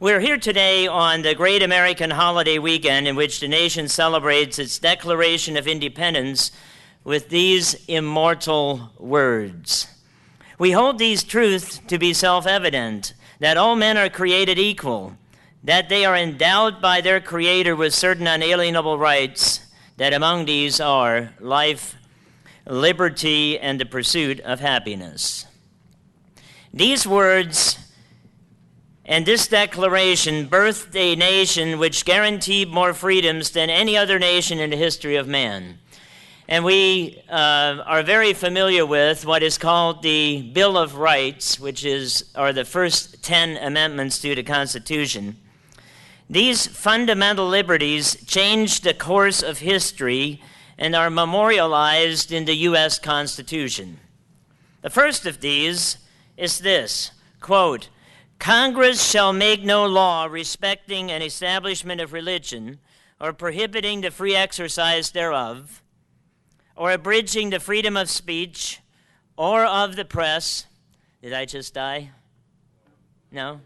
We're here today on the great American holiday weekend in which the nation celebrates its Declaration of Independence with these immortal words. We hold these truths to be self-evident, that all men are created equal, that they are endowed by their Creator with certain unalienable rights, that among these are life, liberty, and the pursuit of happiness. These words and this declaration birthed a nation which guaranteed more freedoms than any other nation in the history of man. And we are very familiar with what is called the Bill of Rights, which are the first 10 amendments to the Constitution. These fundamental liberties changed the course of history and are memorialized in the U.S. Constitution. The first of these is this, quote, Congress shall make no law respecting an establishment of religion or prohibiting the free exercise thereof or abridging the freedom of speech or of the press. Did I just die? No?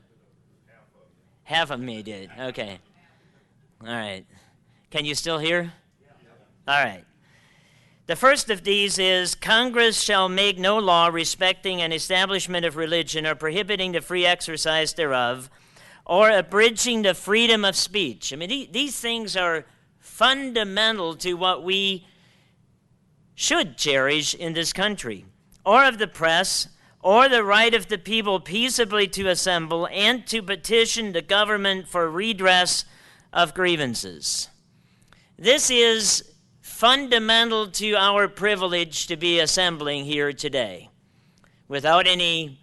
Half of me did. Okay. All right. Can you still hear? All right. The first of these is, Congress shall make no law respecting an establishment of religion or prohibiting the free exercise thereof or abridging the freedom of speech. I mean, these things are fundamental to what we should cherish in this country, or of the press, or the right of the people peaceably to assemble and to petition the government for redress of grievances. This is fundamental to our privilege to be assembling here today, without any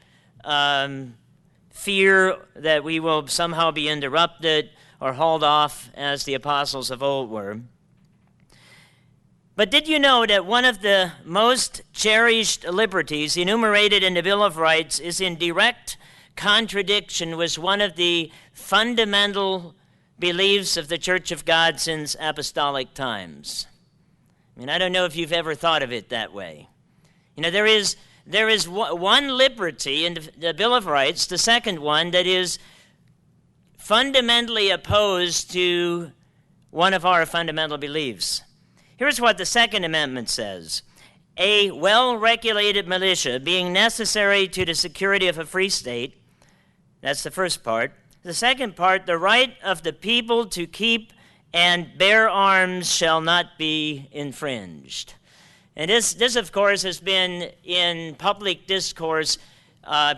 fear that we will somehow be interrupted or hauled off as the apostles of old were. But did you know that one of the most cherished liberties enumerated in the Bill of Rights is in direct contradiction with one of the fundamental beliefs of the Church of God since apostolic times? I mean, I don't know if you've ever thought of it that way. You know, there is one liberty in the Bill of Rights, the second one, that is fundamentally opposed to one of our fundamental beliefs. Here's what the Second Amendment says. A well-regulated militia being necessary to the security of a free state, that's the first part. The second part, the right of the people to keep and bear arms shall not be infringed. And this of course, has been in public discourse,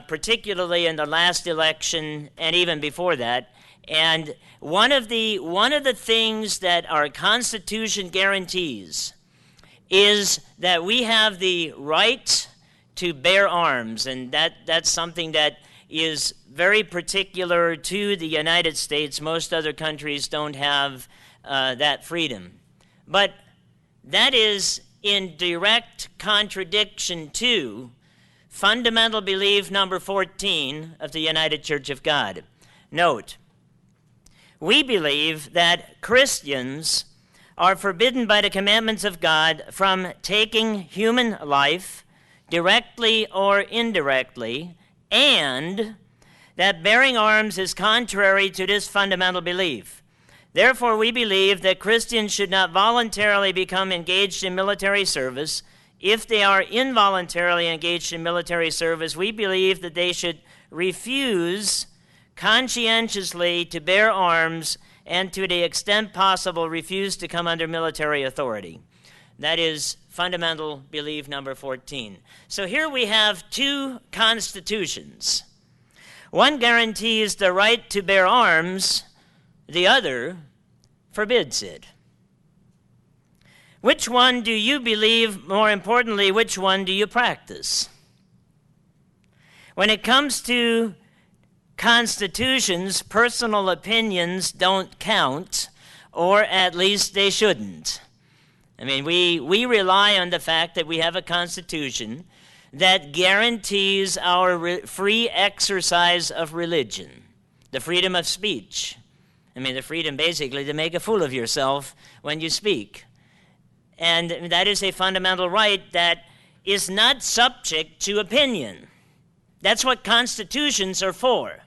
particularly in the last election and even before that. And one of the things that our Constitution guarantees is that we have the right to bear arms, and that's something that is very particular to the United States. Most other countries don't have that freedom. But that is in direct contradiction to fundamental belief number 14 of the United Church of God. Note, we believe that Christians are forbidden by the commandments of God from taking human life directly or indirectly, and that bearing arms is contrary to this fundamental belief. Therefore, we believe that Christians should not voluntarily become engaged in military service. If they are involuntarily engaged in military service, we believe that they should refuse conscientiously to bear arms and, to the extent possible, refuse to come under military authority. That is fundamental belief number 14. So here we have two constitutions. One guarantees the right to bear arms, the other forbids it. Which one do you believe? More importantly, which one do you practice? When it comes to constitutions, personal opinions don't count, or at least they shouldn't. I mean, we rely on the fact that we have a constitution that guarantees our free exercise of religion, the freedom of speech. I mean, the freedom basically to make a fool of yourself when you speak. And that is a fundamental right that is not subject to opinion. That's what constitutions are for.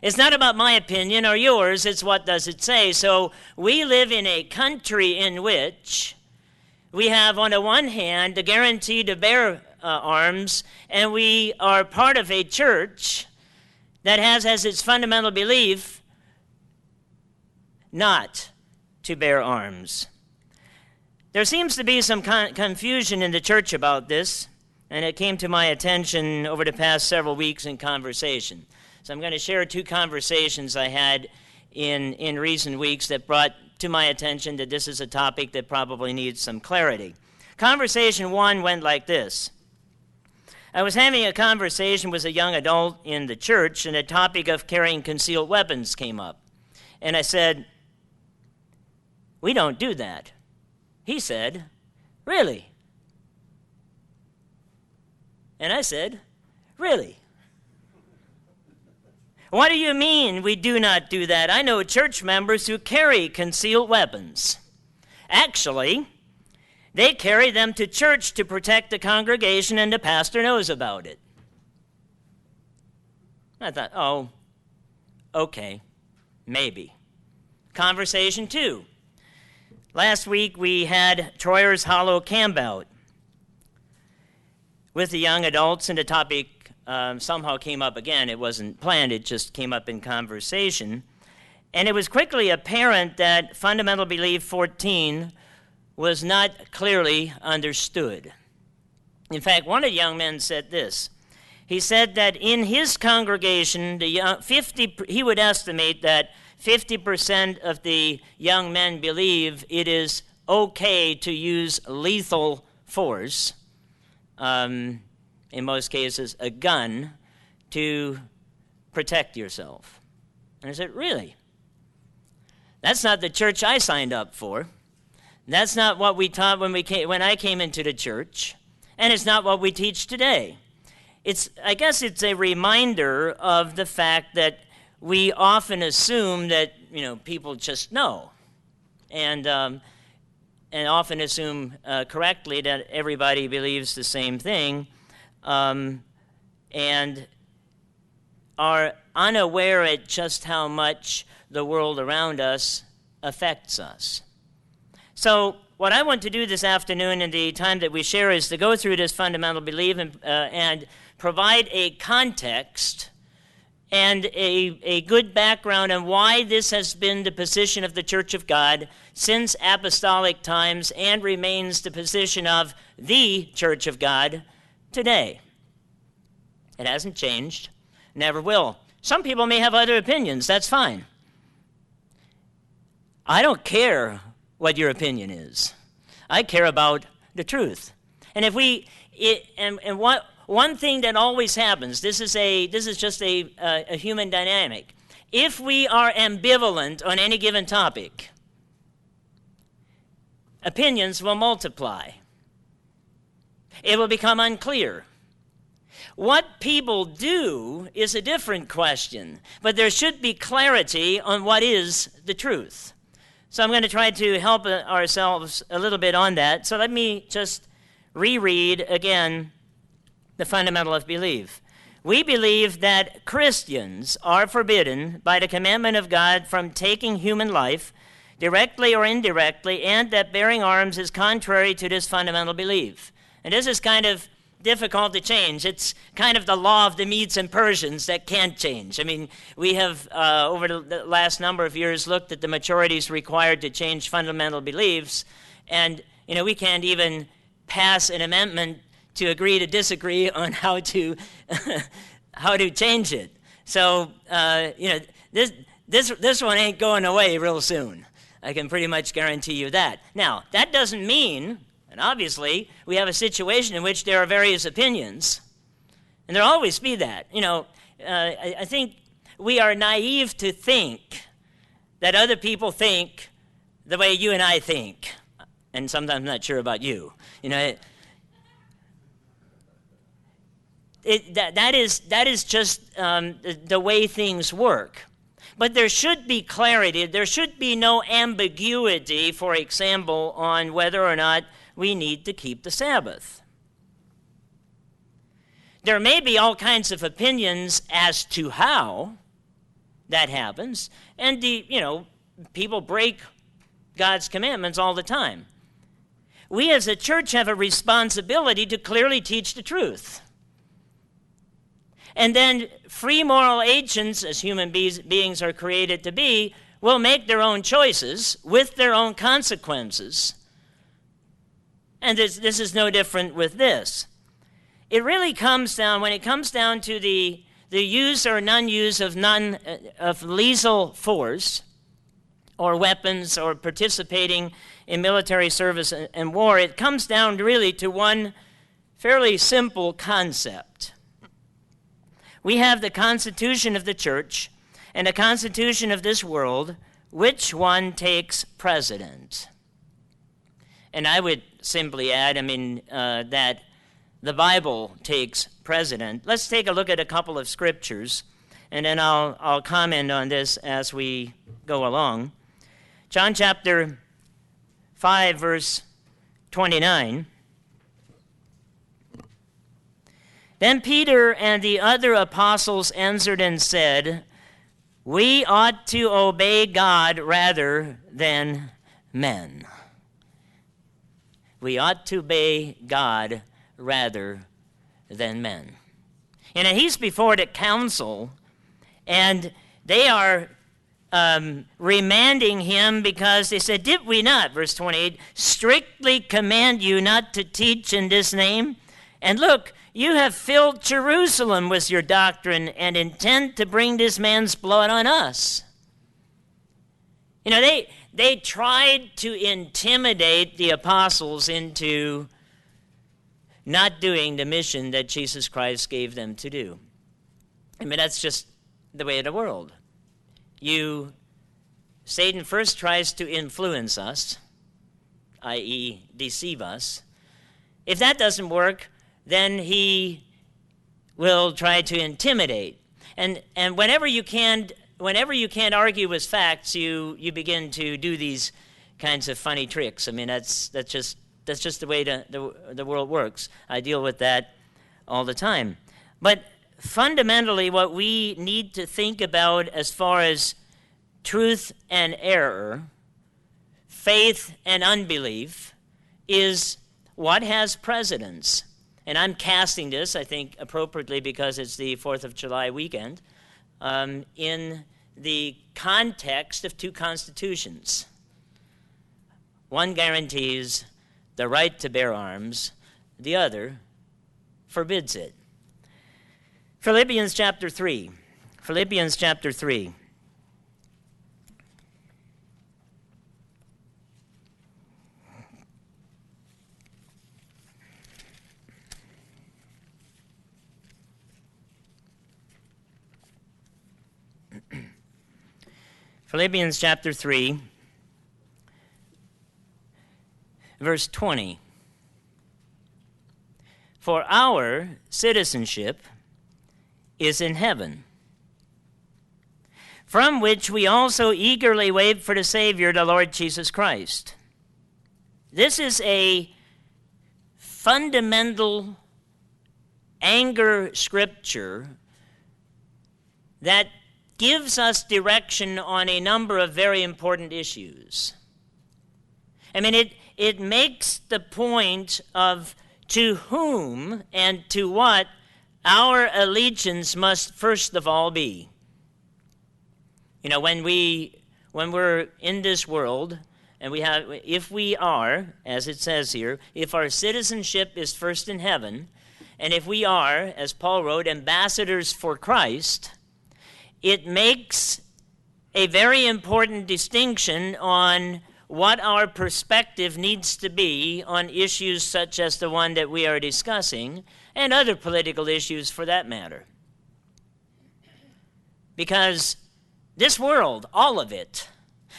It's not about my opinion or yours, it's what does it say. So we live in a country in which we have, on the one hand, the guarantee to bear arms, and we are part of a church that has as its fundamental belief not to bear arms. There seems to be some confusion in the church about this, and it came to my attention over the past several weeks in conversation. So I'm going to share 2 conversations I had in recent weeks that brought to my attention that this is a topic that probably needs some clarity. Conversation 1 went like this. I was having a conversation with a young adult in the church, and the topic of carrying concealed weapons came up. And I said, "We don't do that." He said, "Really?" And I said, "Really? What do you mean we do not do that? I know church members who carry concealed weapons. Actually, they carry them to church to protect the congregation, and the pastor knows about it." I thought, oh, okay, maybe. Conversation 2. Last week we had Troyer's Hollow campout with the young adults, and the topic somehow came up again. It wasn't planned, it just came up in conversation. And it was quickly apparent that Fundamental Belief 14 was not clearly understood. In fact, one of the young men said this. He said that in his congregation, he would estimate that 50% of the young men believe it is okay to use lethal force, in most cases a gun, to protect yourself. And I said, really? That's not the church I signed up for. That's not what we taught when I came into the church, and it's not what we teach today. I guess it's a reminder of the fact that we often assume that people just know, and often assume correctly that everybody believes the same thing, and are unaware at just how much the world around us affects us. So what I want to do this afternoon in the time that we share is to go through this fundamental belief and provide a context and a good background on why this has been the position of the Church of God since apostolic times and remains the position of the Church of God today. It hasn't changed, never will. Some people may have other opinions, that's fine. I don't care what your opinion is. I care about the truth. And one thing that always happens, this is just a human dynamic. If we are ambivalent on any given topic, opinions will multiply. It will become unclear. What people do is a different question, but there should be clarity on what is the truth. So I'm going to try to help ourselves a little bit on that. So let me just reread again the fundamental of belief. We believe that Christians are forbidden by the commandment of God from taking human life, directly or indirectly, and that bearing arms is contrary to this fundamental belief. And this is kind of difficult to change. It's kind of the law of the Medes and Persians that can't change. I mean, we have, over the last number of years, looked at the maturities required to change fundamental beliefs, and, we can't even pass an amendment to agree to disagree on how to change it. So, this one ain't going away real soon. I can pretty much guarantee you that. Now, that doesn't mean, and obviously, we have a situation in which there are various opinions, and there'll always be that. I think we are naive to think that other people think the way you and I think, and sometimes I'm not sure about you. That is just the way things work. But there should be clarity. There should be no ambiguity, for example, on whether or not we need to keep the Sabbath. There may be all kinds of opinions as to how, that happens. And, people break God's commandments all the time. We as a church have a responsibility to clearly teach the truth. And then free moral agents, as human beings are created to be, will make their own choices with their own consequences. And this is no different with this. It really comes down, when it comes down to the use or non-use of lethal force or weapons or participating in military service and war, it comes down really to one fairly simple concept. We have the Constitution of the church and the Constitution of this world. Which one takes precedent? And I would simply add, that the Bible takes precedent. Let's take a look at a couple of scriptures, and then I'll comment on this as we go along. John chapter 5, verse 29. Then Peter and the other apostles answered and said, "We ought to obey God rather than men." We ought to obey God rather than men. He's before the council, and they are remanding him because they said, "Did we not," verse 28, "strictly command you not to teach in this name? And look, you have filled Jerusalem with your doctrine and intend to bring this man's blood on us." They tried to intimidate the apostles into not doing the mission that Jesus Christ gave them to do. That's just the way of the world. Satan first tries to influence us, i.e. deceive us. If that doesn't work, then he will try to intimidate. And whenever you can't argue with facts, you begin to do these kinds of funny tricks. That's just the way the world works. I deal with that all the time. But fundamentally, what we need to think about as far as truth and error, faith and unbelief, is what has precedence. And I'm casting this, I think, appropriately because it's the 4th of July weekend, in the context of two constitutions. One guarantees the right to bear arms, the other forbids it. Philippians chapter 3. Philippians chapter 3. Philippians chapter 3, verse 20. For our citizenship is in heaven, from which we also eagerly wait for the Savior, the Lord Jesus Christ. This is a fundamental anchor scripture that gives us direction on a number of very important issues. It makes the point of to whom and to what our allegiance must first of all be. When we're in this world, and if we are, as it says here, if our citizenship is first in heaven, and if we are, as Paul wrote, ambassadors for Christ, it makes a very important distinction on what our perspective needs to be on issues such as the one that we are discussing, and other political issues for that matter. Because this world, all of it,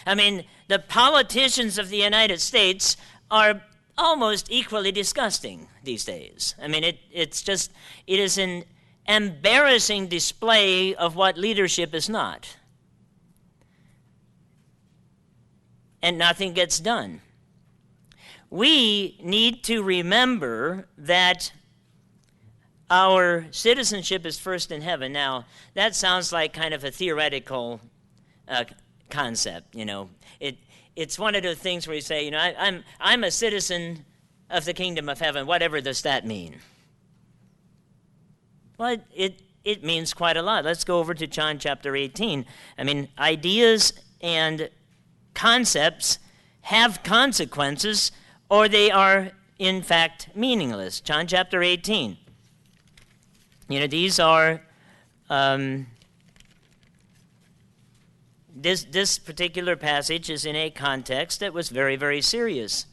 the politicians of the United States are almost equally disgusting these days. It is an embarrassing display of what leadership is not. And nothing gets done. We need to remember that our citizenship is first in heaven. Now, that sounds like kind of a theoretical concept, you know. It's one of the things where you say, you know, I'm a citizen of the kingdom of heaven. Whatever does that mean? Well, it means quite a lot. Let's go over to John chapter 18. I mean, ideas and concepts have consequences, or they are, in fact, meaningless. John chapter 18. You know, these are, this particular passage is in a context that was very, very serious.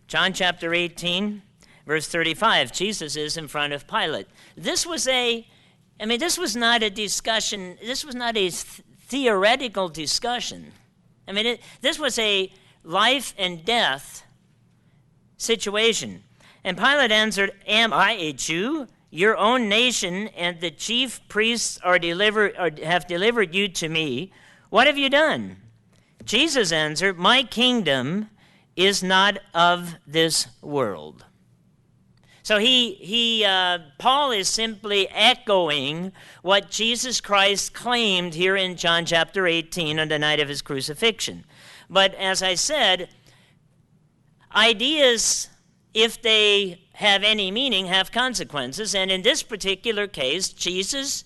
John chapter 18, verse 35, Jesus is in front of Pilate. This was not a discussion, this was not a theoretical discussion. This was a life and death situation. And Pilate answered, "Am I a Jew? Your own nation and the chief priests have delivered you to me. What have you done?" Jesus answered, "My kingdom is not of this world." So Paul is simply echoing what Jesus Christ claimed here in John chapter 18 on the night of his crucifixion. But as I said, ideas, if they have any meaning, have consequences. And in this particular case, Jesus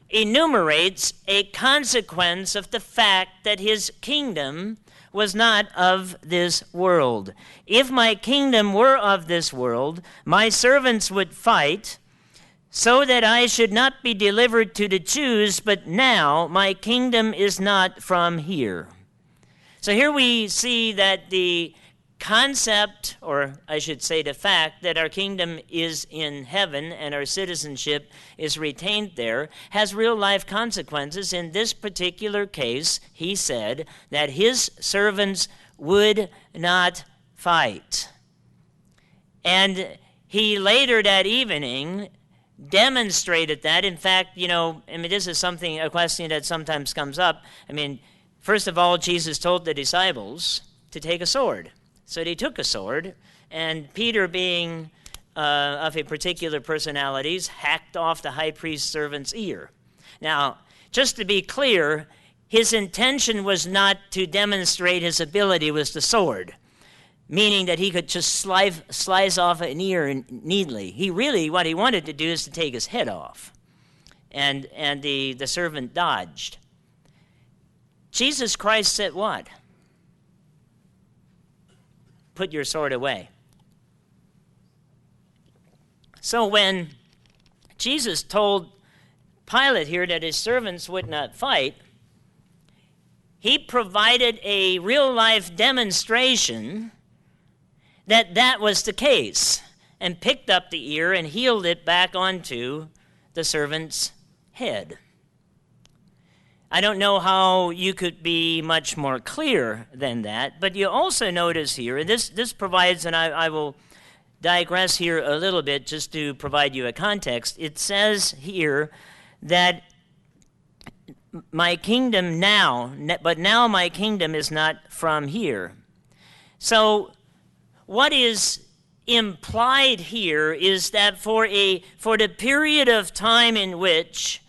enumerates a consequence of the fact that his kingdom was not of this world. "If my kingdom were of this world, my servants would fight so that I should not be delivered to the Jews, but now my kingdom is not from here." So here we see that the concept, or I should say the fact, that our kingdom is in heaven and our citizenship is retained there has real life consequences. In this particular case, he said that his servants would not fight. And he later that evening demonstrated that. In fact, this is a question that sometimes comes up. First of all, Jesus told the disciples to take a sword. So they took a sword, and Peter, being of a particular personality, hacked off the high priest's servant's ear. Now, just to be clear, his intention was not to demonstrate his ability with the sword, meaning that he could just slice off an ear neatly. What he wanted to do is to take his head off, and the servant dodged. Jesus Christ said what? "Put your sword away." So when Jesus told Pilate here that his servants would not fight, he provided a real-life demonstration that that was the case, and picked up the ear and healed it back onto the servant's head. I don't know how you could be much more clear than that, but you also notice here, and this provides, and I will digress here a little bit just to provide you a context. It says here that my kingdom but now my kingdom is not from here. So what is implied here is that for the period of time in which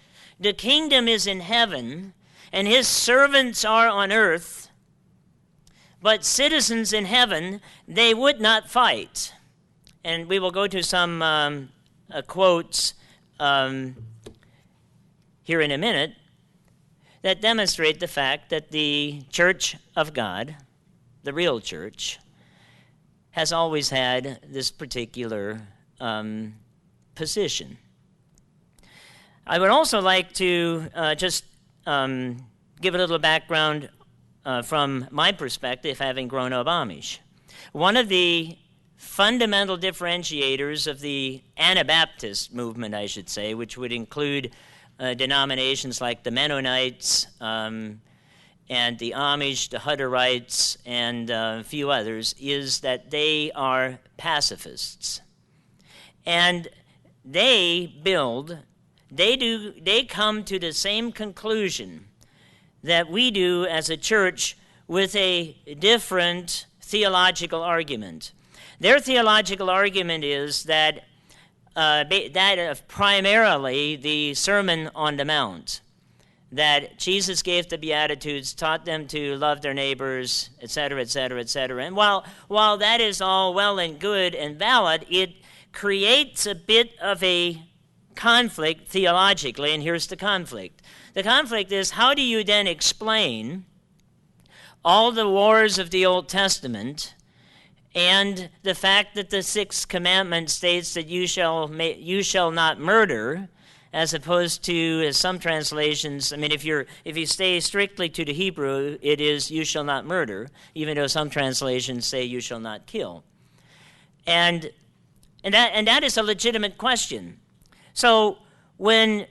the kingdom is in heaven, and his servants are on earth, but citizens in heaven, they would not fight. And we will go to some quotes here in a minute that demonstrate the fact that the Church of God, the real church, has always had this particular position. I would also like to just give a little background from my perspective, having grown up Amish. One of the fundamental differentiators of the Anabaptist movement, I should say, which would include denominations like the Mennonites and the Amish, the Hutterites, and a few others, is that they are pacifists. And they come to the same conclusion that we do as a church with a different theological argument. Their theological argument is that that of primarily the Sermon on the Mount, that Jesus gave the Beatitudes, taught them to love their neighbors, etc., etc., etc. And while that is all well and good and valid, it creates a bit of a conflict theologically, and here's the conflict. The conflict is, how do you then explain all the wars of the Old Testament and the fact that the sixth commandment states that you shall not murder, as opposed to, as some translations, I mean, if you stay strictly to the Hebrew, it is you shall not murder, even though some translations say you shall not kill. And that is a legitimate question. So when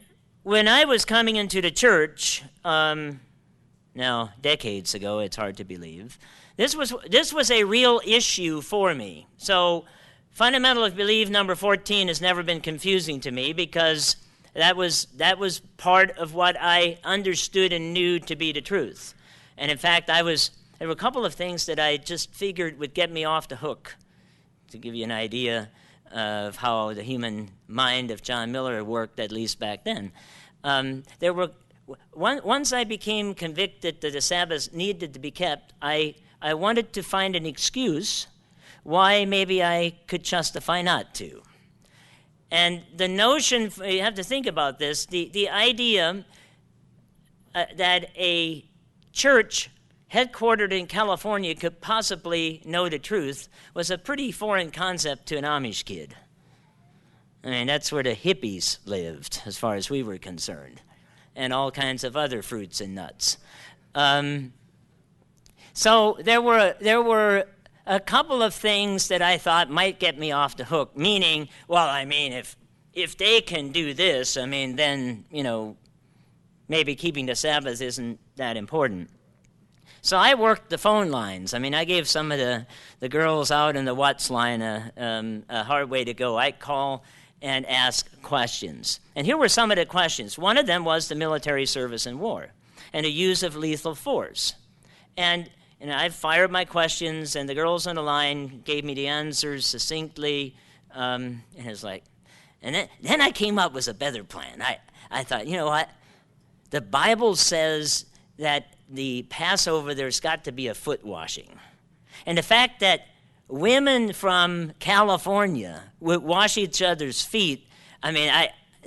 I was coming into the church, now decades ago, it's hard to believe, this was a real issue for me. So fundamental of belief number 14 has never been confusing to me, because that was part of what I understood and knew to be the truth. And in fact, there were a couple of things that I just figured would get me off the hook, to give you an idea of how the human mind of John Miller worked, at least back then. Once I became convicted that the Sabbath needed to be kept, I wanted to find an excuse why maybe I could justify not to. And the notion, you have to think about this, the idea that a church headquartered in California could possibly know the truth was a pretty foreign concept to an Amish kid. I mean, that's where the hippies lived, as far as we were concerned, and all kinds of other fruits and nuts. So there were a couple of things that I thought might get me off the hook, meaning, well, I mean, if they can do this, I mean, then, maybe keeping the Sabbath isn't that important. So I worked the phone lines. I mean, I gave some of the girls out in the Watts line a hard way to go. I'd call and ask questions. And here were some of the questions. One of them was the military service in war and the use of lethal force. And I fired my questions, and the girls on the line gave me the answers succinctly. And it was like, and then I came up with a better plan. I thought, you know what? The Bible says that the Passover, there's got to be a foot washing. And the fact that women from California would wash each other's feet, I mean,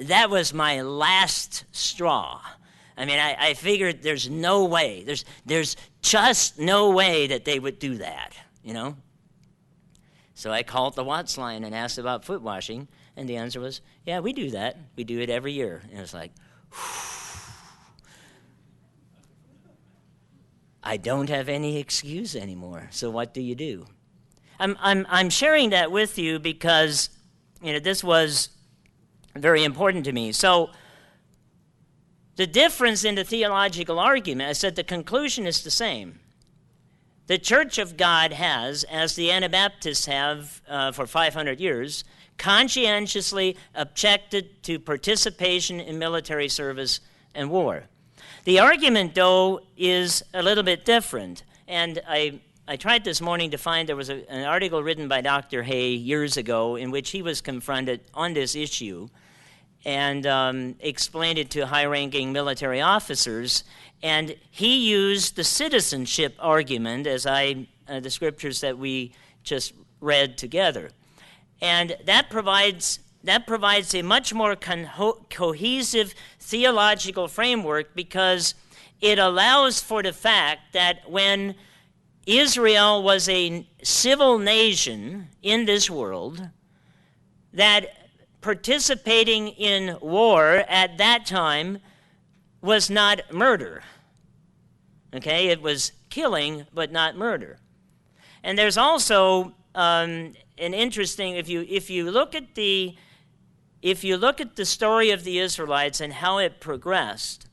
that was my last straw. I mean, I figured there's no way. There's just no way that they would do that, So I called the Watts line and asked about foot washing, and the answer was, yeah, we do that. We do it every year. And it was like, I don't have any excuse anymore. So what do you do? I'm sharing that with you because this was very important to me. So the difference in the theological argument, I said the conclusion is the same. The Church of God has, as the Anabaptists have for 500 years, conscientiously objected to participation in military service and war. The argument, though, is a little bit different. And I tried this morning to find, there was an article written by Dr. Hay years ago in which he was confronted on this issue and explained it to high-ranking military officers. And he used the citizenship argument, as the scriptures that we just read together. And that provides a much more cohesive theological framework, because it allows for the fact that when Israel was a civil nation in this world, that participating in war at that time was not murder. Okay, it was killing, but not murder. And there's also an interesting, if you look at the story of the Israelites and how it progressed,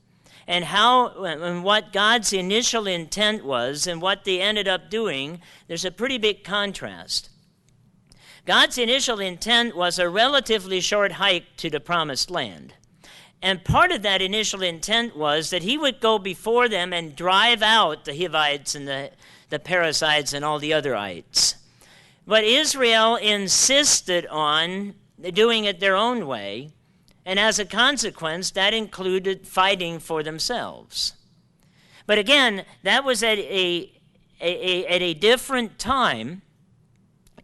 and what God's initial intent was and what they ended up doing, there's a pretty big contrast. God's initial intent was a relatively short hike to the promised land. And part of that initial intent was that he would go before them and drive out the Hivites and the Perizzites and all the other ites. But Israel insisted on doing it their own way, and as a consequence, that included fighting for themselves. But again, that was at a different time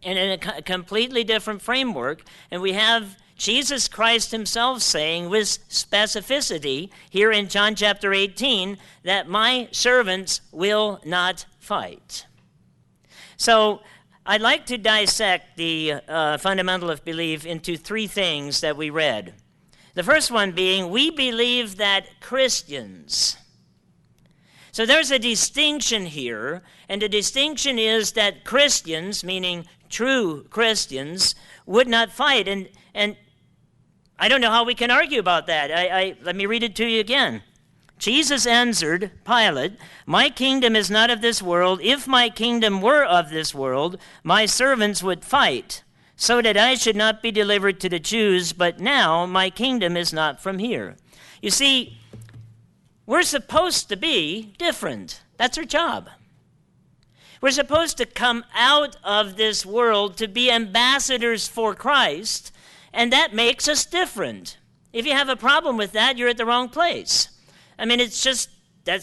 and in a completely different framework, and we have Jesus Christ himself saying with specificity here in John chapter 18 that my servants will not fight. So I'd like to dissect the fundamental of belief into three things that we read. The first one being, we believe that Christians. So there's a distinction here, and the distinction is that Christians, meaning true Christians, would not fight. And I don't know how we can argue about that. Let me read it to you again. Jesus answered Pilate, my kingdom is not of this world. If my kingdom were of this world, my servants would fight, so that I should not be delivered to the Jews, but now my kingdom is not from here. You see, we're supposed to be different. That's our job. We're supposed to come out of this world to be ambassadors for Christ, and that makes us different. If you have a problem with that, you're at the wrong place. I mean, that's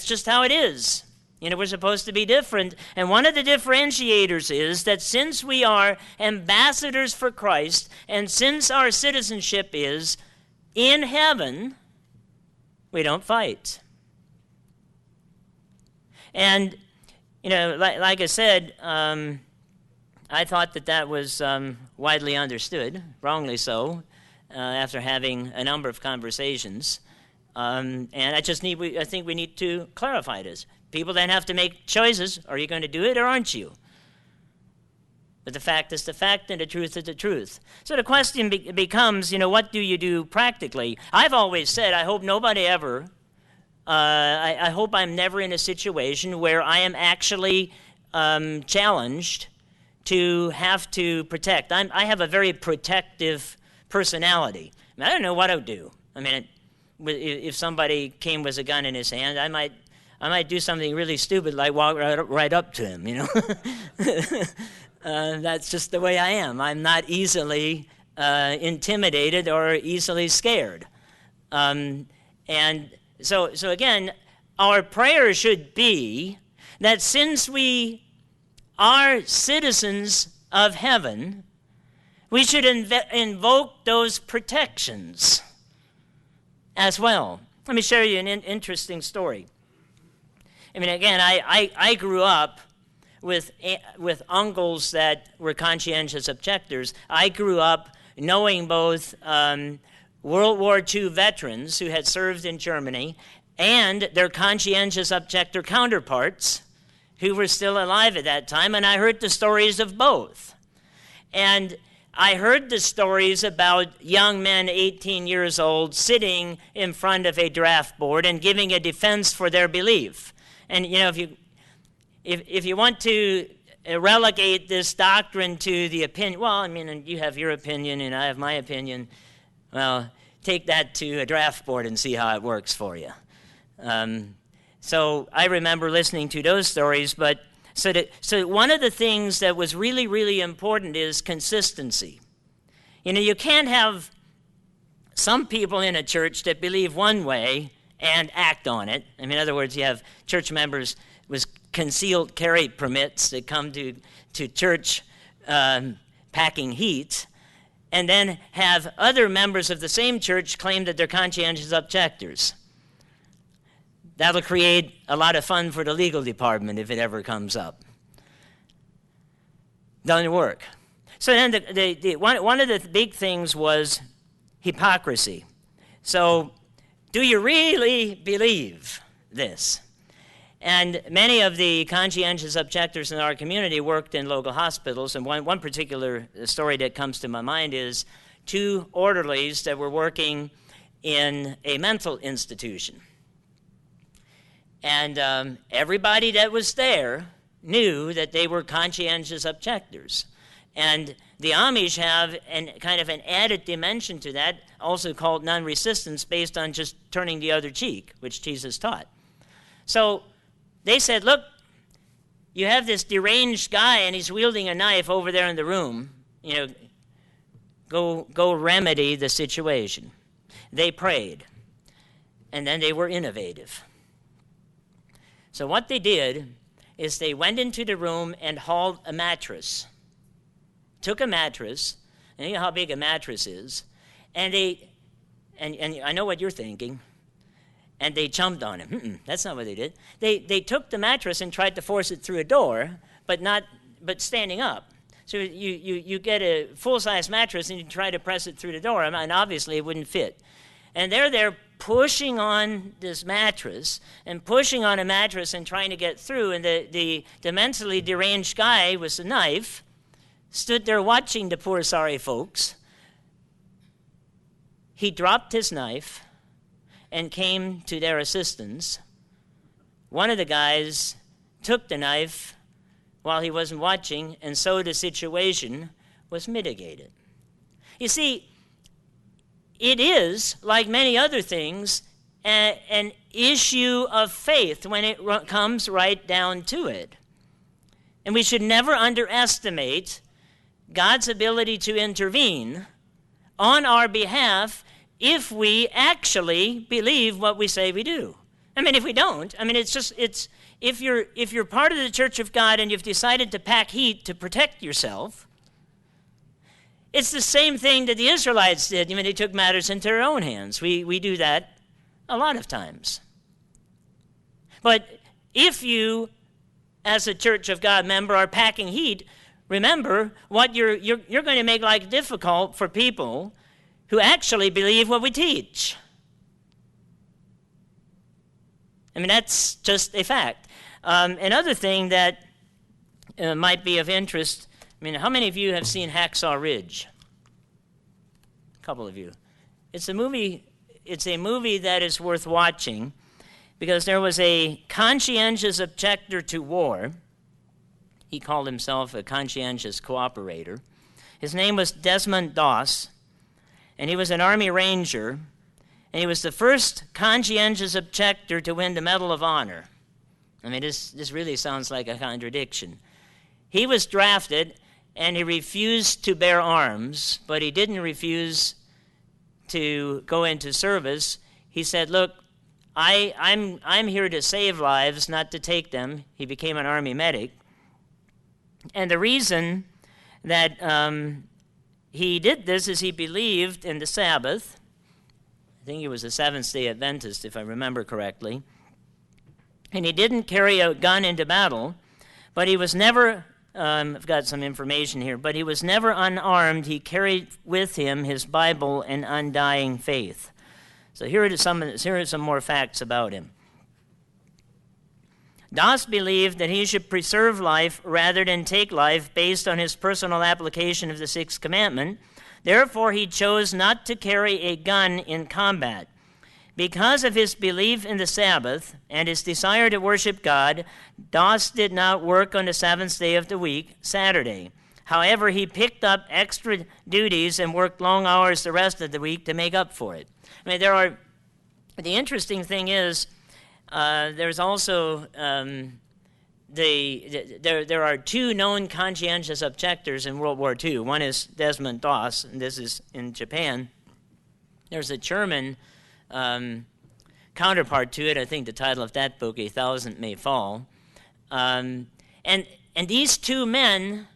just how it is. You know, we're supposed to be different. And one of the differentiators is that since we are ambassadors for Christ, and since our citizenship is in heaven, we don't fight. And, you know, like I said, I thought that was widely understood, wrongly so, after having a number of conversations. And I think we need to clarify this. People then have to make choices. Are you going to do it or aren't you? But the fact is the fact and the truth is the truth. So the question becomes, you know, what do you do practically? I've always said, I hope nobody ever, I hope I'm never in a situation where I am actually challenged to have to protect. I have a very protective personality. I mean, I don't know what I would do. I mean, if somebody came with a gun in his hand, I might do something really stupid, like walk right up to him, you know. That's just the way I am. I'm not easily intimidated or easily scared. And so again, our prayer should be that since we are citizens of heaven, we should invoke those protections as well. Let me share you an interesting story. I mean, again, I grew up with uncles that were conscientious objectors. I grew up knowing both World War II veterans who had served in Germany and their conscientious objector counterparts who were still alive at that time, and I heard the stories of both. And I heard the stories about young men, 18 years old, sitting in front of a draft board and giving a defense for their belief. And, you know, if you want to relegate this doctrine to the opinion, well, I mean, you have your opinion and I have my opinion, well, take that to a draft board and see how it works for you. So I remember listening to those stories, but so one of the things that was really, really important is consistency. You know, you can't have some people in a church that believe one way and act on it. I mean, in other words, you have church members with concealed carry permits that come to church packing heat, and then have other members of the same church claim that they're conscientious objectors. That'll create a lot of fun for the legal department if it ever comes up. Doesn't work. So then one of the big things was hypocrisy. So do you really believe this? And many of the conscientious objectors in our community worked in local hospitals, and one particular story that comes to my mind is two orderlies that were working in a mental institution. And everybody that was there knew that they were conscientious objectors. And the Amish have kind of an added dimension to that, also called non-resistance, based on just turning the other cheek, which Jesus taught. So they said, look, you have this deranged guy and he's wielding a knife over there in the room. Go remedy the situation. They prayed, and then they were innovative. So what they did is they went into the room and hauled a mattress. Took a mattress, and you know how big a mattress is, and I know what you're thinking, and they jumped on him. That's not what they did. They took the mattress and tried to force it through a door, but standing up. So you get a full-size mattress and you try to press it through the door, and obviously it wouldn't fit. And they're there pushing on this mattress and pushing on a mattress and trying to get through, and the mentally deranged guy with the knife stood there watching the poor sorry folks. He dropped his knife and came to their assistance. One of the guys took the knife while he wasn't watching, and so the situation was mitigated. You see, it is, like many other things, an issue of faith when it comes right down to it. And we should never underestimate God's ability to intervene on our behalf if we actually believe what we say we do. I mean, if we don't, if you're part of the Church of God and you've decided to pack heat to protect yourself, it's the same thing that the Israelites did when they took matters into their own hands. We do that a lot of times. But if you, as a Church of God member, are packing heat, remember what you're going to make life difficult for people who actually believe what we teach. I mean, that's just a fact. Another thing that might be of interest, how many of you have seen Hacksaw Ridge? A couple of you. It's a movie that is worth watching because there was a conscientious objector to war. He called himself a conscientious cooperator. His name was Desmond Doss, and he was an Army Ranger, and he was the first conscientious objector to win the Medal of Honor. This really sounds like a contradiction. He was drafted, and he refused to bear arms, but he didn't refuse to go into service. He said, look, I'm here to save lives, not to take them. He became an Army medic. And the reason that he did this is he believed in the Sabbath. I think he was a Seventh-day Adventist, if I remember correctly. And he didn't carry a gun into battle, but he was never, I've got some information here, but he was never unarmed. He carried with him his Bible and undying faith. So here are some more facts about him. Doss believed that he should preserve life rather than take life based on his personal application of the Sixth Commandment. Therefore, he chose not to carry a gun in combat. Because of his belief in the Sabbath and his desire to worship God, Doss did not work on the seventh day of the week, Saturday. However, he picked up extra duties and worked long hours the rest of the week to make up for it. The interesting thing is, there's also there are two known conscientious objectors in World War II. One is Desmond Doss, and this is in Japan. There's a German counterpart to it. I think the title of that book, A Thousand May Fall. And these two men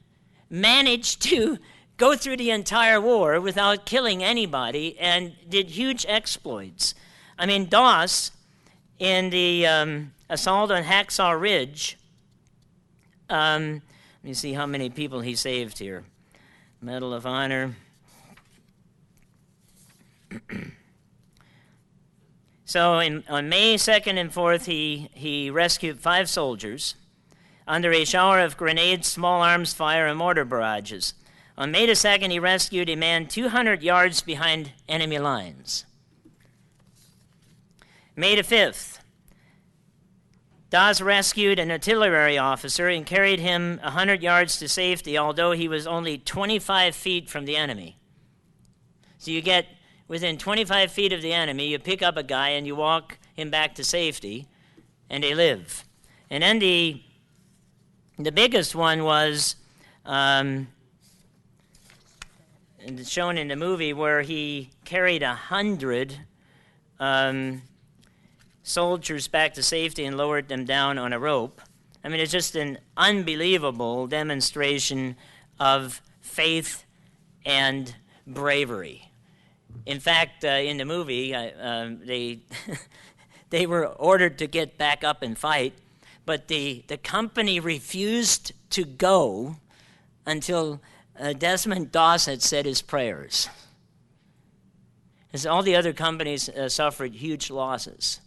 managed to go through the entire war without killing anybody and did huge exploits. Doss, in the assault on Hacksaw Ridge, let me see how many people he saved here. Medal of Honor. So on May 2nd and 4th, he rescued 5 soldiers under a shower of grenades, small arms fire, and mortar barrages. On May the 2nd, he rescued a man 200 yards behind enemy lines. May the 5th, Doss rescued an artillery officer and carried him 100 yards to safety, although he was only 25 feet from the enemy. So you get within 25 feet of the enemy, you pick up a guy and you walk him back to safety, and they live. And then the The biggest one was shown in the movie where he carried 100 soldiers back to safety and lowered them down on a rope. I mean, it's just an unbelievable demonstration of faith and bravery. In fact, in the movie, they were ordered to get back up and fight, but the company refused to go until Desmond Doss had said his prayers. As all the other companies suffered huge losses.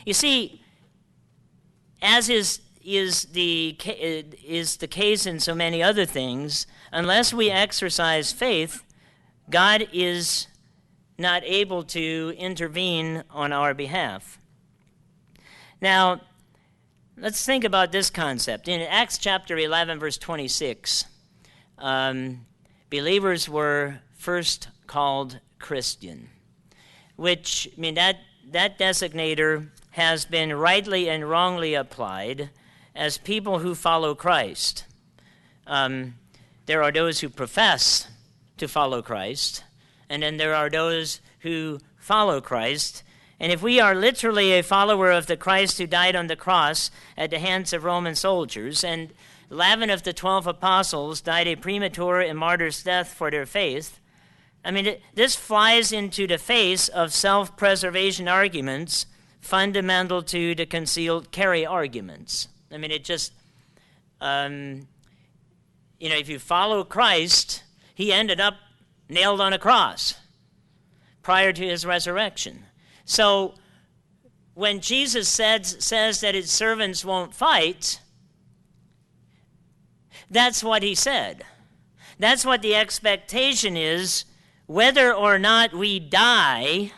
You see, as is the case in so many other things, unless we exercise faith, God is not able to intervene on our behalf. Now, let's think about this concept. In Acts chapter 11, verse 26, believers were first called Christian, which, I mean, that designator has been rightly and wrongly applied as people who follow Christ. There are those who profess to follow Christ, and then there are those who follow Christ. And if we are literally a follower of the Christ who died on the cross at the hands of Roman soldiers, and 11 of the 12 apostles died a premature and martyr's death for their faith, I mean, this flies into the face of self-preservation arguments fundamental to the concealed carry arguments. I mean, it just, if you follow Christ, he ended up nailed on a cross prior to his resurrection. So when Jesus says that his servants won't fight, that's what he said. That's what the expectation is, whether or not we die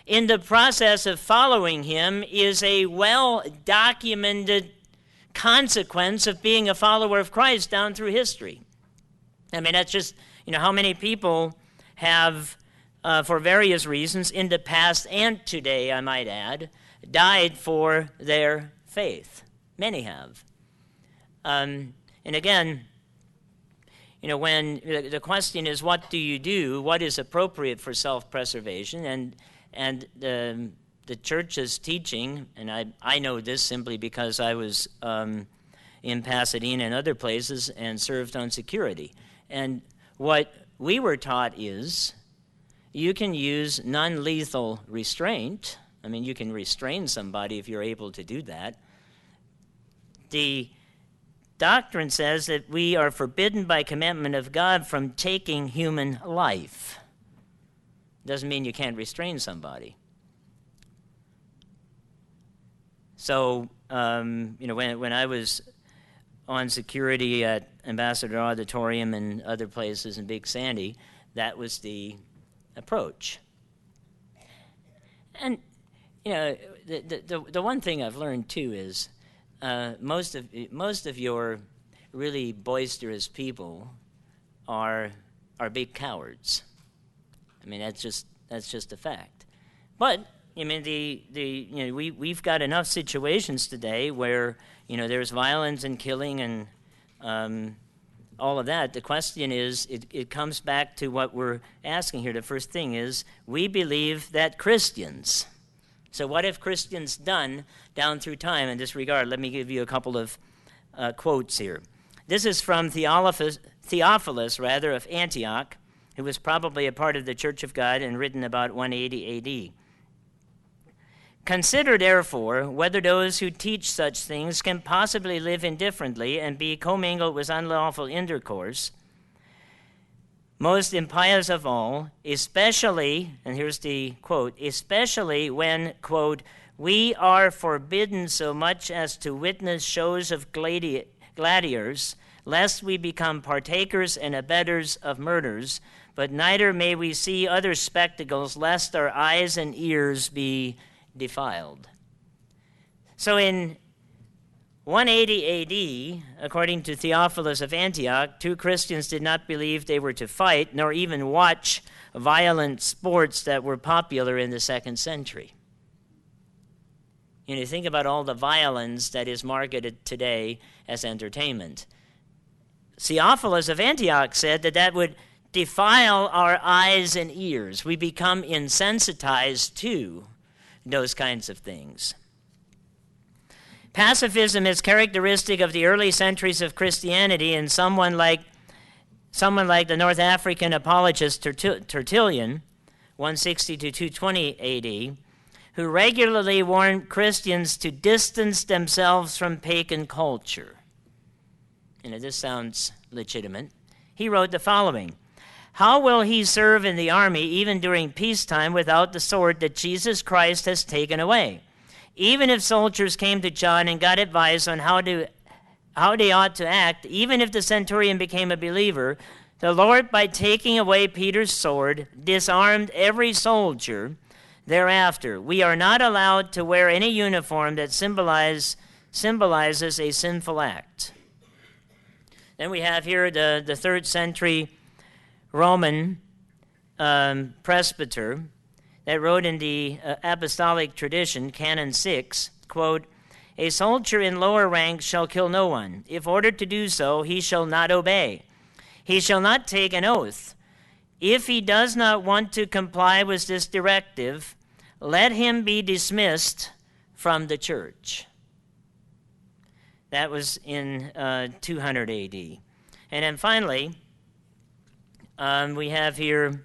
in the process of following him is a well-documented consequence of being a follower of Christ down through history. I mean, that's just, how many people have, for various reasons, in the past and today, I might add, died for their faith. Many have. And again, when the question is, what do you do? What is appropriate for self-preservation? And the church's teaching, and I know this simply because I was in Pasadena and other places and served on security. And what we were taught is you can use non-lethal restraint. I mean, you can restrain somebody if you're able to do that. The doctrine says that we are forbidden by commandment of God from taking human life. Doesn't mean you can't restrain somebody. So, when I was on security at Ambassador Auditorium and other places in Big Sandy, that was the approach. And, the one thing I've learned, too, is most of your really boisterous people are big cowards. I mean, that's just a fact. But I mean, we've got enough situations today where there's violence and killing and all of that. The question is, it comes back to what we're asking here. The first thing is, we believe that Christians. So what have Christians done down through time in this regard? Let me give you a couple of quotes here. This is from Theophilus of Antioch, who was probably a part of the Church of God and written about 180 A.D. Consider, therefore, whether those who teach such things can possibly live indifferently and be commingled with unlawful intercourse, most impious of all, especially, and here's the quote, especially when, quote, we are forbidden so much as to witness shows of gladiators, lest we become partakers and abettors of murders, but neither may we see other spectacles, lest our eyes and ears be defiled. So in 180 A.D., according to Theophilus of Antioch, 2 Christians did not believe they were to fight, nor even watch violent sports that were popular in the 2nd century. You know, think about all the violence that is marketed today as entertainment. Theophilus of Antioch said that would defile our eyes and ears. We become insensitized to those kinds of things. Pacifism is characteristic of the early centuries of Christianity, and someone like the North African apologist Tertullian, 160 to 220 AD, who regularly warned Christians to distance themselves from pagan culture. And this sounds legitimate. He wrote the following: "How will he serve in the army even during peacetime without the sword that Jesus Christ has taken away? Even if soldiers came to John and got advice on how they ought to act, even if the centurion became a believer, the Lord, by taking away Peter's sword, disarmed every soldier thereafter. We are not allowed to wear any uniform that symbolizes a sinful act." Then we have here the 3rd century Roman presbyter that wrote in the apostolic tradition, Canon 6, quote, "A soldier in lower rank shall kill no one. If ordered to do so, he shall not obey. He shall not take an oath. If he does not want to comply with this directive, let him be dismissed from the church." That was in 200 AD. And then finally, we have here,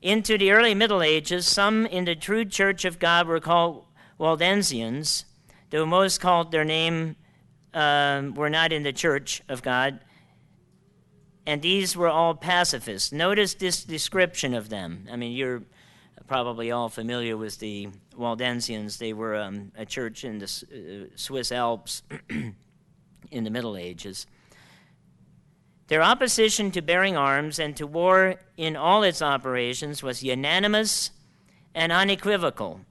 into the early Middle Ages, some in the true Church of God were called Waldensians, though most called their name were not in the Church of God, and these were all pacifists. Notice this description of them. I mean, you're probably all familiar with the Waldensians. They were a church in the Swiss Alps in the Middle Ages. Their opposition to bearing arms and to war in all its operations was unanimous and unequivocal.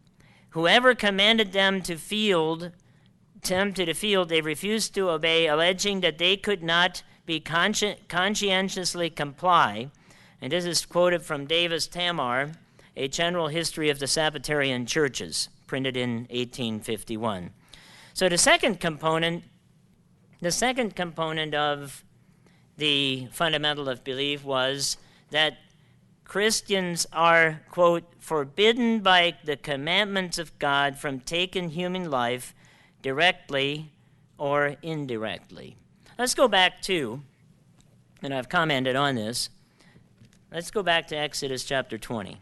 Whoever commanded them to field, they refused to obey, alleging that they could not be conscientiously comply. And this is quoted from Davis Tamar, A General History of the Sabbatarian Churches, printed in 1851. So the second component of the fundamental of belief was that Christians are, quote, forbidden by the commandments of God from taking human life directly or indirectly. Let's go back to, and I've commented on this, let's go back to Exodus chapter 20.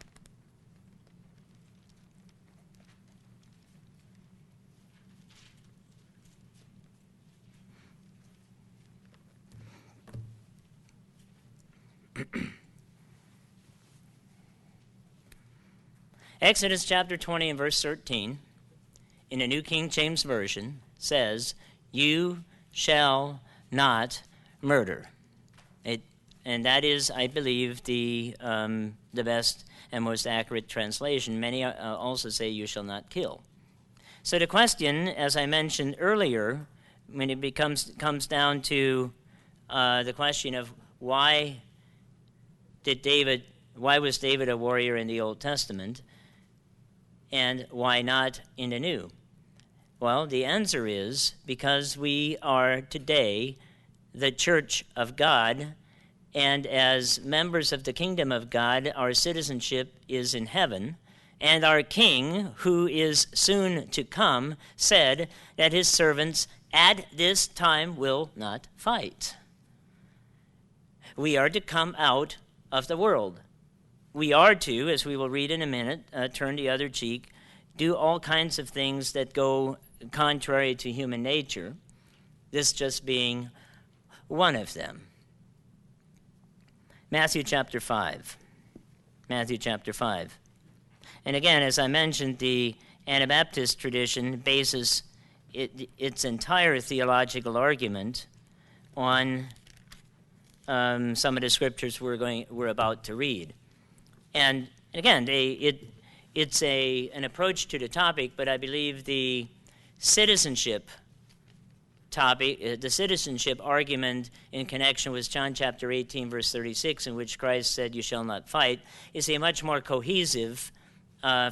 Exodus chapter 20 and verse 13, in the New King James Version, says, "You shall not murder." And that is, I believe, the best and most accurate translation. Many also say, "You shall not kill." So the question, as I mentioned earlier, when it comes down to the question of why was David a warrior in the Old Testament, and why not in the New? Well, the answer is because we are today the Church of God, and as members of the kingdom of God, our citizenship is in heaven, and our King, who is soon to come, said that his servants at this time will not fight. We are to come out of the world. We are to, as we will read in a minute, turn the other cheek, do all kinds of things that go contrary to human nature, this just being one of them. Matthew chapter 5. Matthew chapter 5. And again, as I mentioned, the Anabaptist tradition bases its entire theological argument on some of the scriptures we're about to read. And again, it's an approach to the topic, but I believe the citizenship topic, the citizenship argument in connection with John chapter 18, verse 36, in which Christ said, "You shall not fight," is a much more cohesive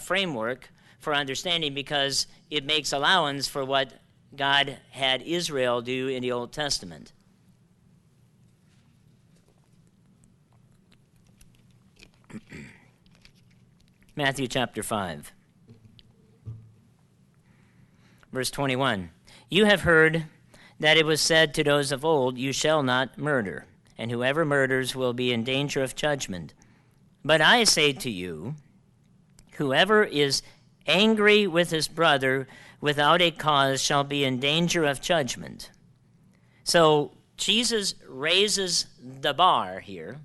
framework for understanding because it makes allowance for what God had Israel do in the Old Testament. Matthew chapter 5, verse 21. You have heard that it was said to those of old, you shall not murder, and whoever murders will be in danger of judgment. But I say to you, whoever is angry with his brother without a cause shall be in danger of judgment. So Jesus raises the bar here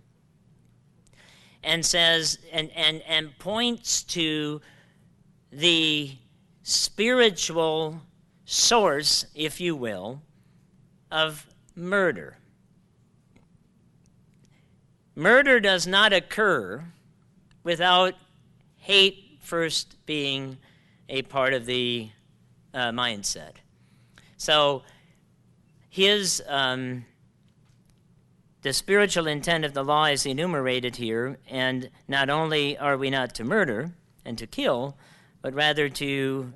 and says, and points to the spiritual source, if you will, of murder. Murder does not occur without hate first being a part of the mindset. So the spiritual intent of the law is enumerated here, and not only are we not to murder and to kill, but rather to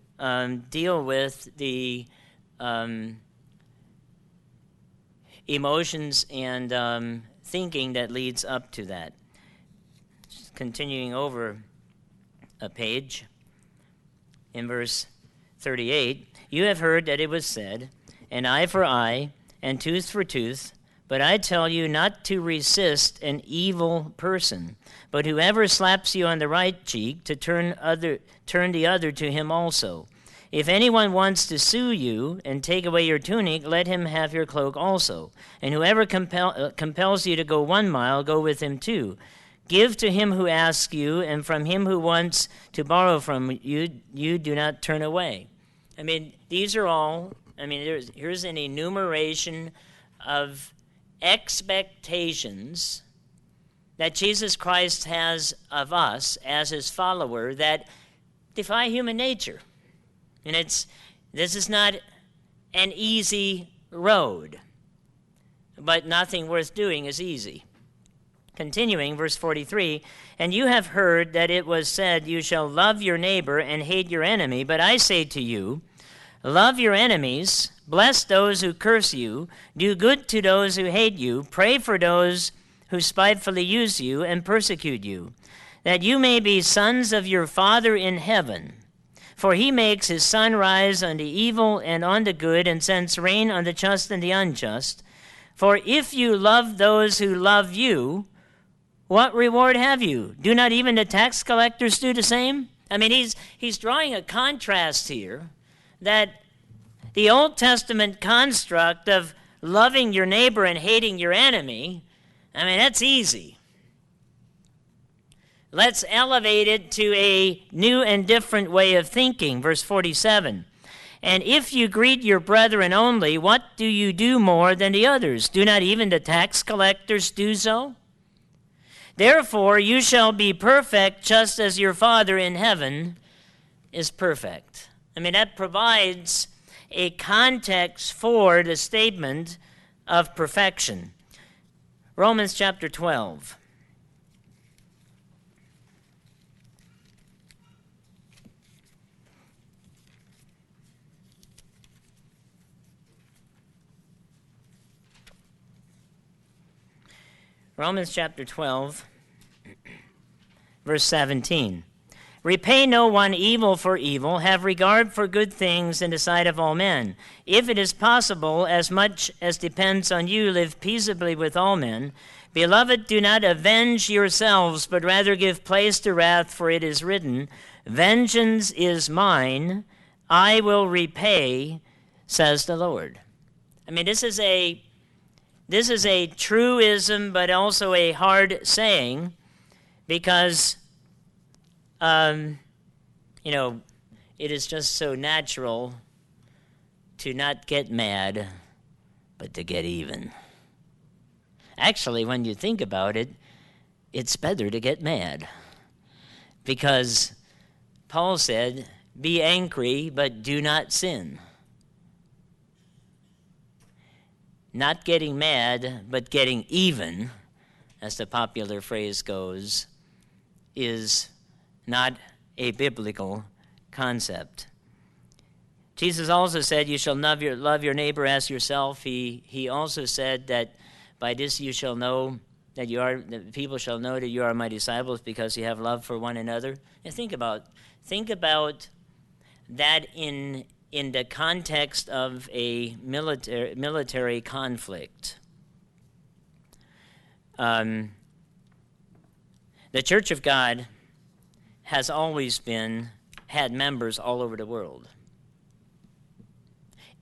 deal with the emotions and thinking that leads up to that. Just continuing over a page, in verse 38, you have heard that it was said, an eye for eye and tooth for tooth, but I tell you not to resist an evil person, but whoever slaps you on the right cheek, to turn the other to him also. If anyone wants to sue you and take away your tunic, let him have your cloak also. And whoever compels you to go 1 mile, go with him 2. Give to him who asks you, and from him who wants to borrow from you, you do not turn away. I mean, these are all, here's an enumeration of expectations that Jesus Christ has of us as his follower that defy human nature. And this is not an easy road, but nothing worth doing is easy. Continuing, verse 43, and you have heard that it was said, you shall love your neighbor and hate your enemy, but I say to you, love your enemies, bless those who curse you, do good to those who hate you, pray for those who spitefully use you and persecute you, that you may be sons of your Father in heaven. For he makes his sun rise on the evil and on the good, and sends rain on the just and the unjust. For if you love those who love you, what reward have you? Do not even the tax collectors do the same? I mean, he's drawing a contrast here that the Old Testament construct of loving your neighbor and hating your enemy, that's easy. Let's elevate it to a new and different way of thinking. Verse 47, and if you greet your brethren only, what do you do more than the others? Do not even the tax collectors do so? Therefore you shall be perfect just as your Father in heaven is perfect. That provides a context for the statement of perfection. Romans chapter 12. Romans chapter 12, verse 17. Repay no one evil for evil. Have regard for good things in the sight of all men. If it is possible, as much as depends on you, live peaceably with all men. Beloved, do not avenge yourselves, but rather give place to wrath, for it is written, vengeance is mine, I will repay, says the Lord. This is a truism, but also a hard saying, because, it is just so natural to not get mad, but to get even. Actually, when you think about it, it's better to get mad, because Paul said, be angry, but do not sin. Not getting mad, but getting even, as the popular phrase goes, is not a biblical concept. Jesus also said, you shall love your neighbor as yourself. He also said that by this you shall know that people shall know that you are my disciples because you have love for one another. And think about that in the context of a military conflict. The Church of God has always had members all over the world.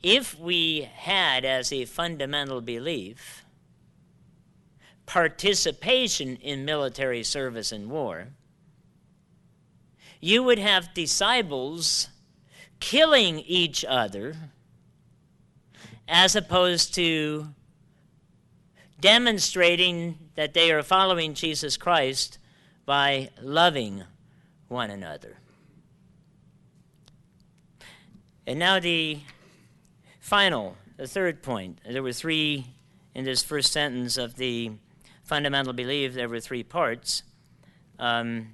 If we had as a fundamental belief participation in military service and war, you would have disciples killing each other as opposed to demonstrating that they are following Jesus Christ by loving one another. And now the third point. There were three in this first sentence of the fundamental belief. There were three parts. I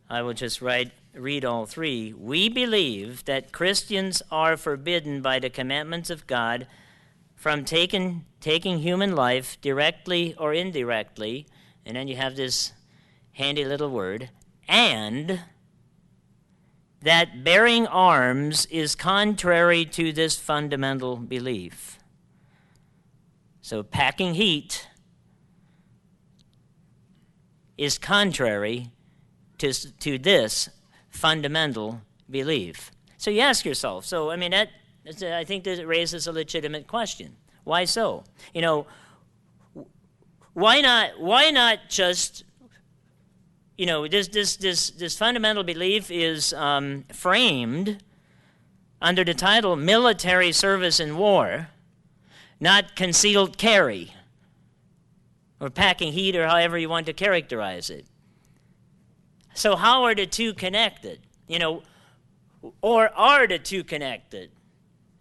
will just read all three. We believe that Christians are forbidden by the commandments of God from taking human life directly or indirectly, and then you have this handy little word, and that bearing arms is contrary to this fundamental belief. So packing heat is contrary to this fundamental belief. So you ask yourself, I think that raises a legitimate question. Why so? Why not just, this fundamental belief is framed under the title military service and war, not concealed carry, or packing heat, or however you want to characterize it. So how are the two connected? Or are the two connected?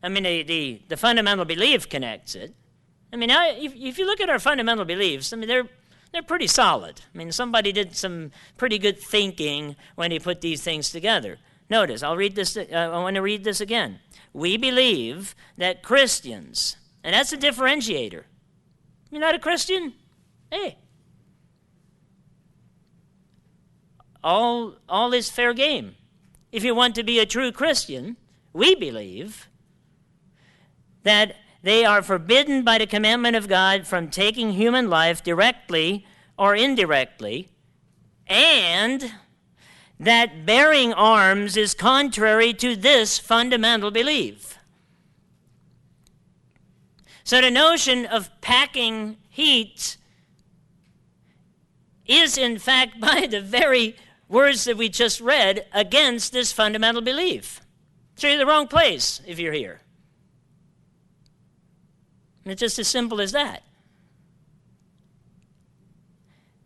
The fundamental belief connects it. If you look at our fundamental beliefs, they're pretty solid. Somebody did some pretty good thinking when he put these things together. Notice, I'll read this. I want to read this again. We believe that Christians, and that's a differentiator. You're not a Christian? Hey. All is fair game. If you want to be a true Christian, we believe that they are forbidden by the commandment of God from taking human life directly or indirectly, and that bearing arms is contrary to this fundamental belief. So the notion of packing heat is, in fact, by the very words that we just read, against this fundamental belief. So you're in the wrong place if you're here. It's just as simple as that.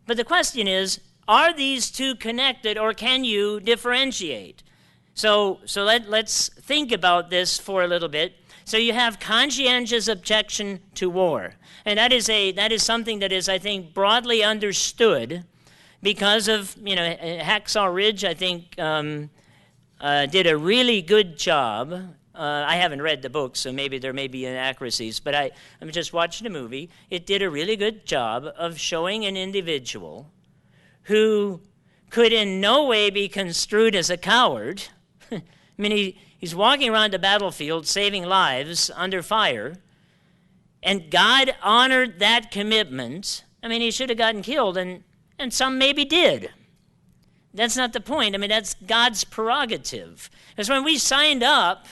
But the question is, are these two connected, or can you differentiate? So let's think about this for a little bit. So you have conscientious objection to war. And that is something that is, I think, broadly understood because of, Hacksaw Ridge, I think, did a really good job. I haven't read the book, so there may be inaccuracies, but I'm just watching the movie. It did a really good job of showing an individual who could in no way be construed as a coward. He's walking around the battlefield saving lives under fire, and God honored that commitment. He should have gotten killed, and some maybe did. That's not the point. That's God's prerogative. Because when we signed up,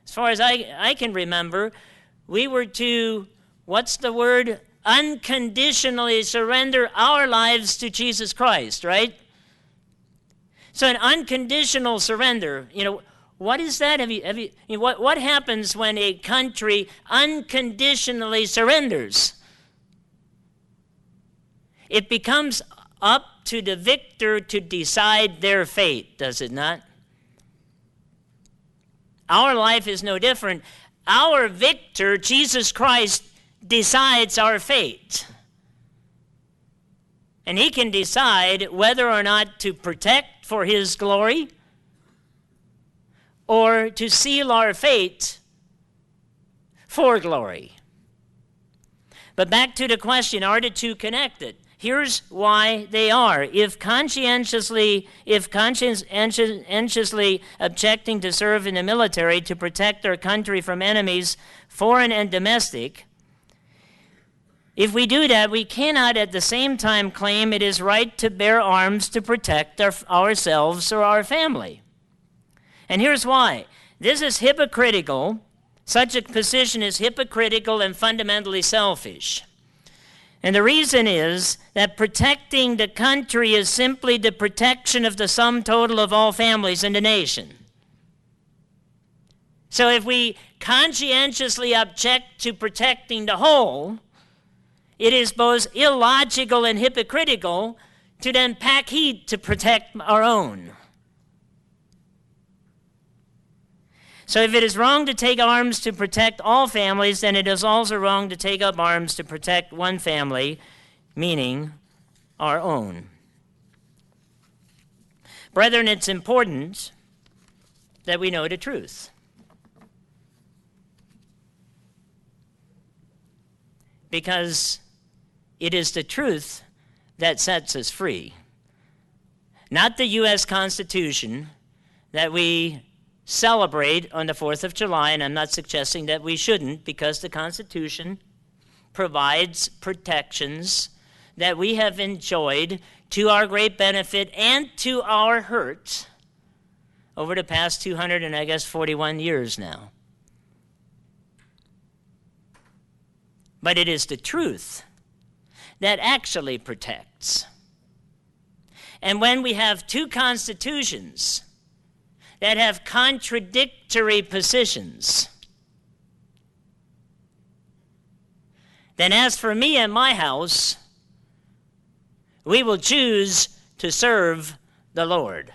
as far as I can remember, we were to, unconditionally surrender our lives to Jesus Christ, right? So an unconditional surrender, what is that? What happens when a country unconditionally surrenders? It becomes up to the victor to decide their fate, does it not? Our life is no different. Our victor, Jesus Christ, decides our fate. And he can decide whether or not to protect for his glory or to seal our fate for glory. But back to the question, are the two connected? Here's why they are. If conscientiously objecting to serve in the military to protect our country from enemies, foreign and domestic, if we do that, we cannot at the same time claim it is right to bear arms to protect ourselves or our family. And here's why. This is hypocritical. Such a position is hypocritical and fundamentally selfish. And the reason is that protecting the country is simply the protection of the sum total of all families in the nation. So if we conscientiously object to protecting the whole, it is both illogical and hypocritical to then pack heat to protect our own. So if it is wrong to take arms to protect all families, then it is also wrong to take up arms to protect one family, meaning our own. Brethren, it's important that we know the truth. Because it is the truth that sets us free. Not the U.S. Constitution that we celebrate on the 4th of July, and I'm not suggesting that we shouldn't, because the Constitution provides protections that we have enjoyed to our great benefit and to our hurt over the past 41 years now. But it is the truth that actually protects. And when we have two constitutions that have contradictory positions, then as for me and my house, we will choose to serve the Lord.